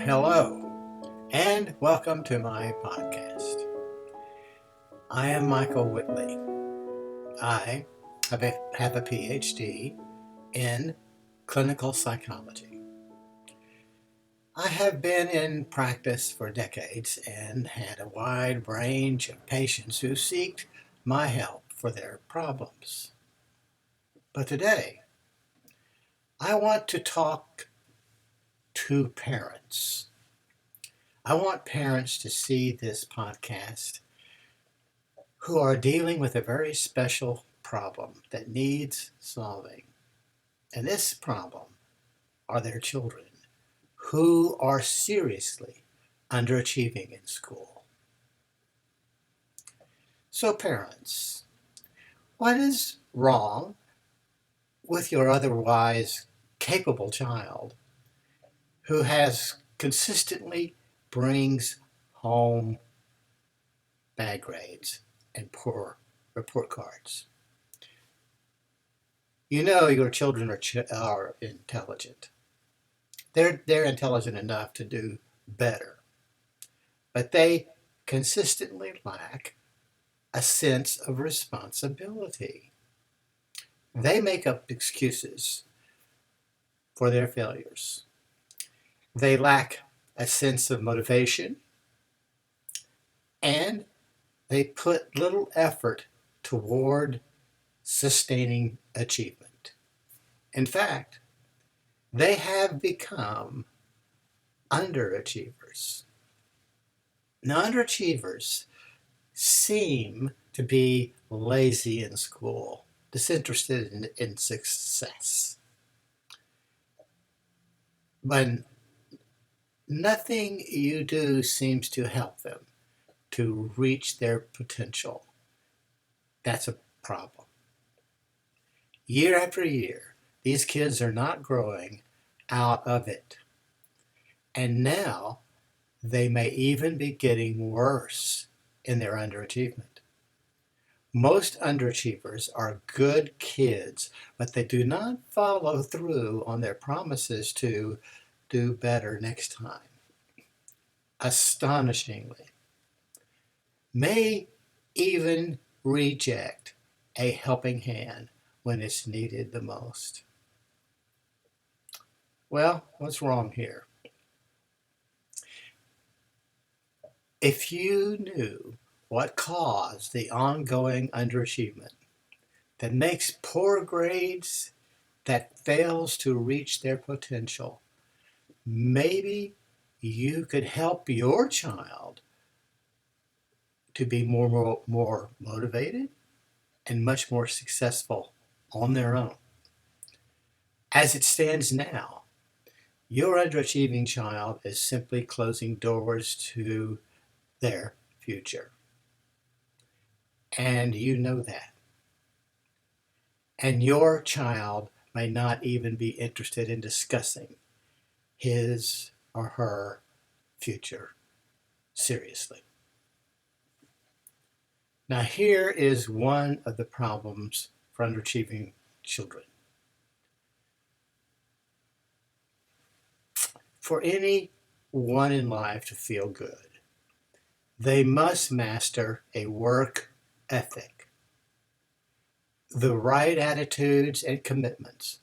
Hello, and welcome to my podcast. I am Michael Whitley. I have a Ph.D. in clinical psychology. I have been in practice for decades and had a wide range of patients who seek my help for their problems. But today, I want to talk to parents. I want parents to see this podcast who are dealing with a very special problem that needs solving. And this problem are their children who are seriously underachieving in school. So, parents, what is wrong with your otherwise capable child who has consistently brings home bad grades and poor report cards? You know your children are intelligent. They're intelligent enough to do better, but they consistently lack a sense of responsibility. They make up excuses for their failures. They lack a sense of motivation, and they put little effort toward sustaining achievement. In fact, they have become underachievers. Now, underachievers seem to be lazy in school, disinterested in success. But nothing you do seems to help them to reach their potential. That's a problem. Year after year, these kids are not growing out of it. And now they may even be getting worse in their underachievement. Most underachievers are good kids, but they do not follow through on their promises to do better next time. Astonishingly, may even reject a helping hand when it's needed the most. Well, what's wrong here? If you knew what caused the ongoing underachievement that makes poor grades, that fails to reach their potential, maybe you could help your child to be more motivated and much more successful on their own. As it stands now, your underachieving child is simply closing doors to their future. And you know that. And your child may not even be interested in discussing his or her future seriously. Now, here is one of the problems for underachieving children. For anyone in life to feel good, they must master a work ethic, the right attitudes and commitments.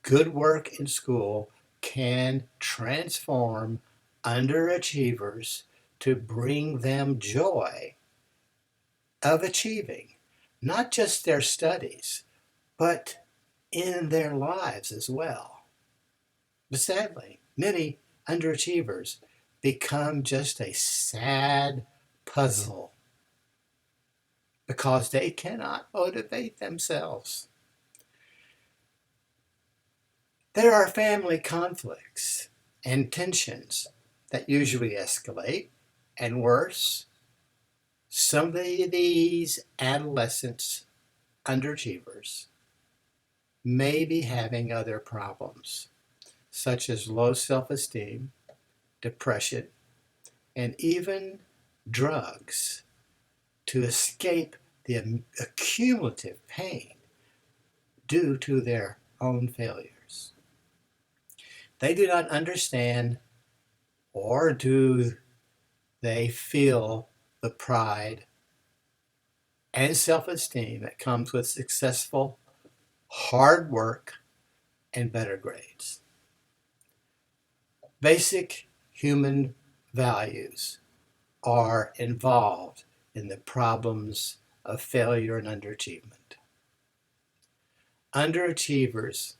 Good work in school can transform underachievers to bring them joy of achieving, not just their studies, but in their lives as well. But sadly, many underachievers become just a sad puzzle because they cannot motivate themselves. There are family conflicts and tensions that usually escalate, and worse, some of these adolescents, underachievers, may be having other problems, such as low self-esteem, depression, and even drugs to escape the accumulative pain due to their own failures. They do not understand Or do they feel the pride and self-esteem that comes with successful hard work and better grades? Basic human values are involved in the problems of failure and underachievement. Underachievers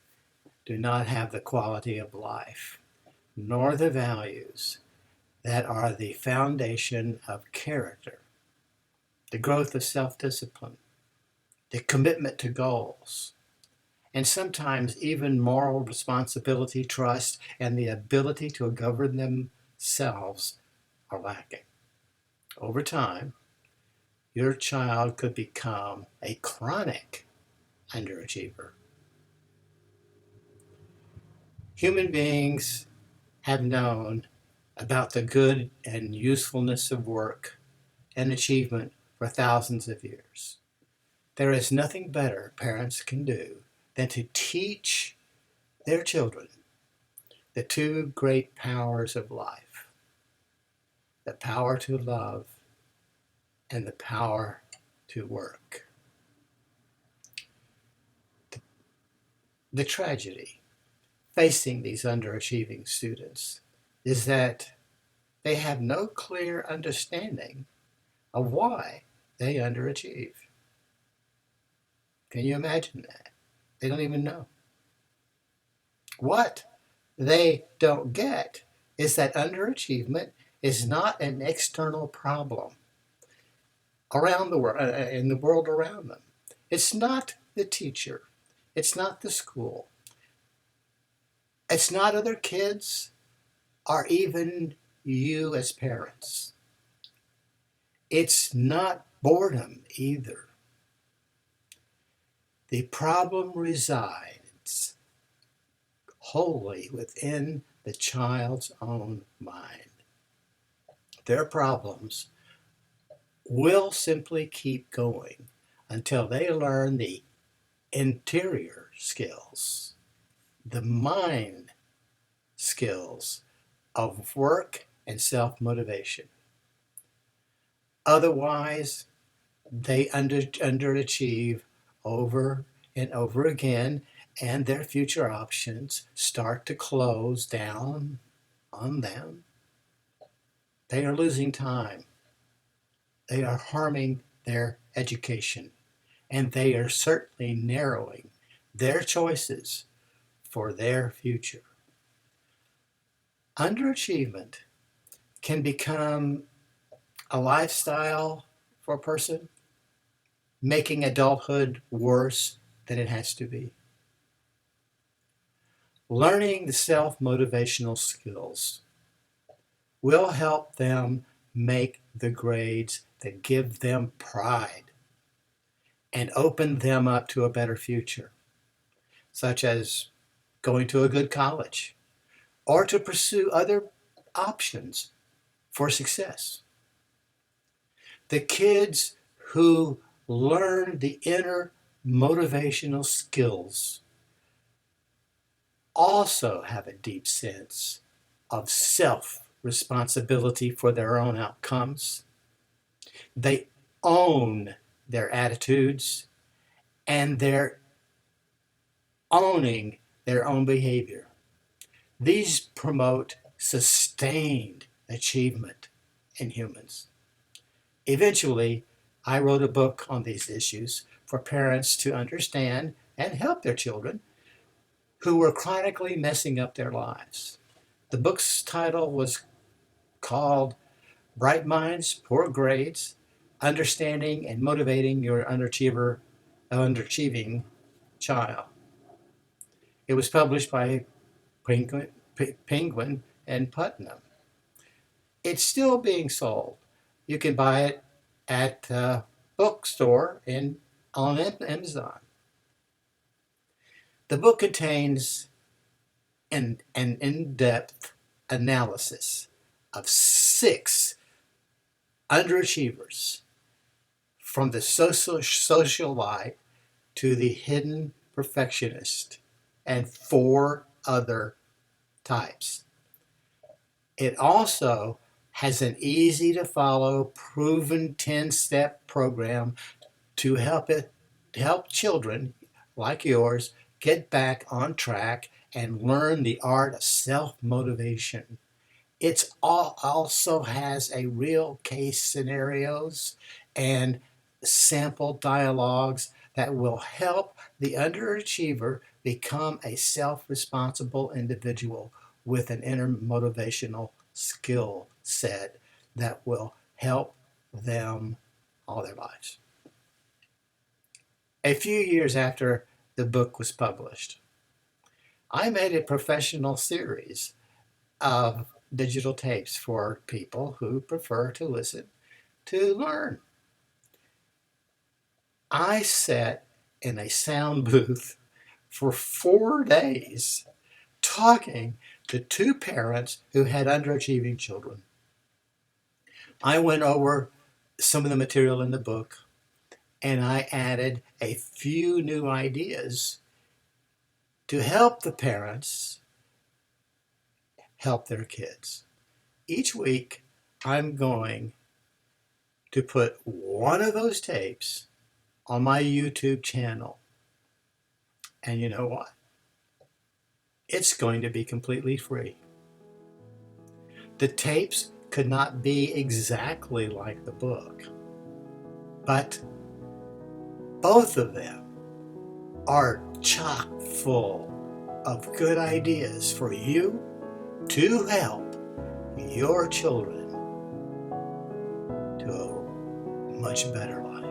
do not have the quality of life, nor the values that are the foundation of character, the growth of self-discipline, the commitment to goals, and sometimes even moral responsibility, trust, and the ability to govern themselves are lacking. Over time, your child could become a chronic underachiever. Human beings have known about the good and usefulness of work and achievement for thousands of years. There is nothing better parents can do than to teach their children the two great powers of life: the power to love and the power to work. The tragedy facing these underachieving students is that they have no clear understanding of why they underachieve. Can you imagine that? They don't even know. What they don't get is that underachievement is not an external problem around the world, in the world around them. It's not the teacher. It's not the school. It's not other kids or even you as parents. It's not boredom either. The problem resides wholly within the child's own mind. Their problems will simply keep going until they learn the interior skills, the mind skills of work and self-motivation. Otherwise, they underachieve over and over again, and their future options start to close down on them. They are losing time. They are harming their education, and they are certainly narrowing their choices for their future. Underachievement can become a lifestyle for a person, making adulthood worse than it has to be. Learning the self-motivational skills will help them make the grades that give them pride and open them up to a better future, such as going to a good college or to pursue other options for success. The kids who learn the inner motivational skills also have a deep sense of self-responsibility for their own outcomes. They own their attitudes and they're owning their own behavior. These promote sustained achievement in humans. Eventually, I wrote a book on these issues for parents to understand and help their children who were chronically messing up their lives. The book's title was called Bright Minds, Poor Grades, Understanding and Motivating Your Underachieving Child. It was published by Penguin and Putnam. It's still being sold. You can buy it at a bookstore and on Amazon. The book contains an in-depth analysis of 6 underachievers, from the socialite to the hidden perfectionist, and 4 other types. It also has an easy to follow, proven 10-step program to help children like yours get back on track and learn the art of self-motivation. Also has a real case scenarios and sample dialogues that will help the underachiever become a self-responsible individual with an inner motivational skill set that will help them all their lives. A few years after the book was published, I made a professional series of digital tapes for people who prefer to listen to learn. I sat in a sound booth for 4 days talking to two parents who had underachieving children. I went over some of the material in the book and I added a few new ideas to help the parents help their kids. Each week, I'm going to put one of those tapes on my YouTube channel. And you know what? It's going to be completely free. The tapes could not be exactly like the book, but both of them are chock full of good ideas for you to help your children to a much better life.